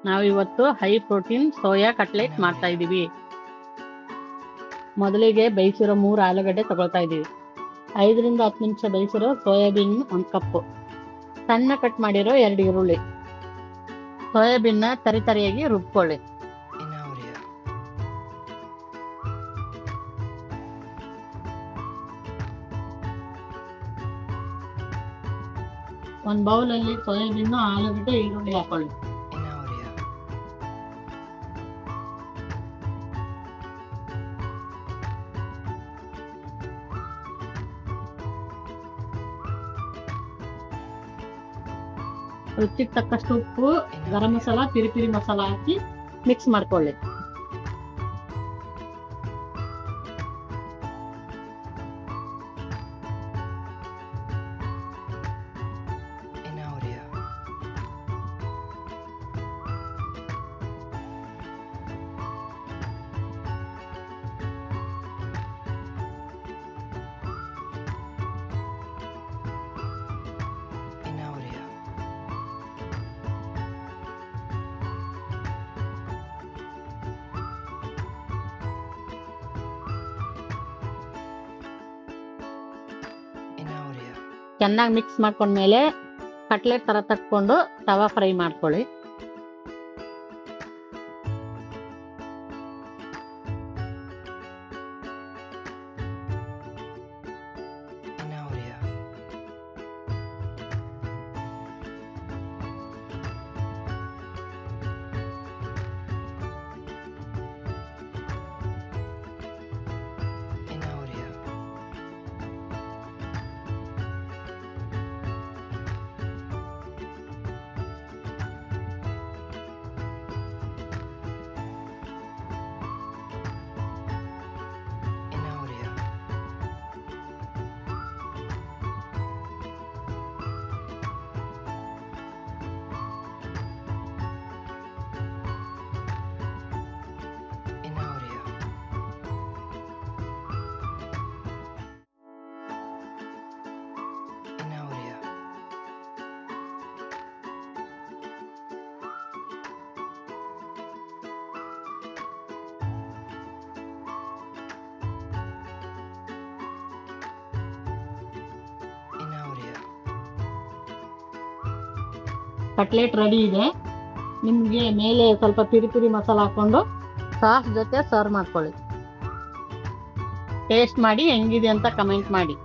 ನಾವಿವತ್ತು high protein soya cutlet ಮಾಡ್ತಾ ಇದೀವಿ. ಮೊದಲಿಗೆ ಬೇಯಿಸಿರೋ 3 ಆಲೂಗಡ್ಡೆ ತಗೊಳ್ತಾ ಇದೀವಿ. 5 ರಿಂದ 10 ನಿಮಿಷ ಬೇಯಿಸಿರೋ ಸೋಯಾಬೀನ್ 1 ಕಪ್, ಸಣ್ಣ ಕಟ್ ಮಾಡಿರೋ 2 ಈರುಳ್ಳಿ. ಸೋಯಾಬೀನ್ನ ತರಿಯಾಗಿ ರುಬ್ಕೊಳ್ಳಿ. ಒಂದು ಬೌಲಲ್ಲಿ ಸೋಯಾಬೀನ್, ಆಲೂಗಡ್ಡೆ, ಈರುಳ್ಳಿ ಹಾಕೊಳ್ಳಿ. ರುಚಿಗೆ ತಕ್ಕಷ್ಟು ಉಪ್ಪು, ಗರಂ ಮಸಾಲ, ಪಿರಿ ಮಸಾಲ ಹಾಕಿ ಮಿಕ್ಸ್ ಮಾಡ್ಕೊಳ್ಳಿ. ಚೆನ್ನಾಗಿ ಮಿಕ್ಸ್ ಮಾಡ್ಕೊಂಡ್ಮೇಲೆ ಕಟ್ಲೆಟ್ ತರ ತಕ್ಕೊಂಡು ತವಾ ಫ್ರೈ ಮಾಡ್ಕೊಳ್ಳಿ. ಕಟ್ಲೆಟ್ ರೆಡಿ ಇದೆ. ನಿಮಗೆ ಮೇಲೆ ಸ್ವಲ್ಪ ಪಿರಿ ಮಸಾಲ ಹಾಕೊಂಡು ಸಾಸ್ ಜೊತೆ ಸರ್ವ್ ಮಾಡ್ಕೊಳ್ಳಿ. ಟೇಸ್ಟ್ ಮಾಡಿ ಹೆಂಗಿದೆ ಅಂತ ಕಮೆಂಟ್ ಮಾಡಿ.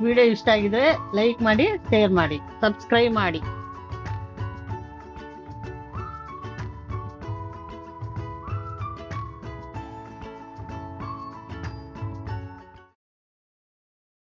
ವಿಡಿಯೋ ಇಷ್ಟ ಆಗಿದ್ರೆ ಲೈಕ್ ಮಾಡಿ, ಶೇರ್ ಮಾಡಿ, ಸಬ್ಸ್ಕ್ರೈಬ್ ಮಾಡಿ.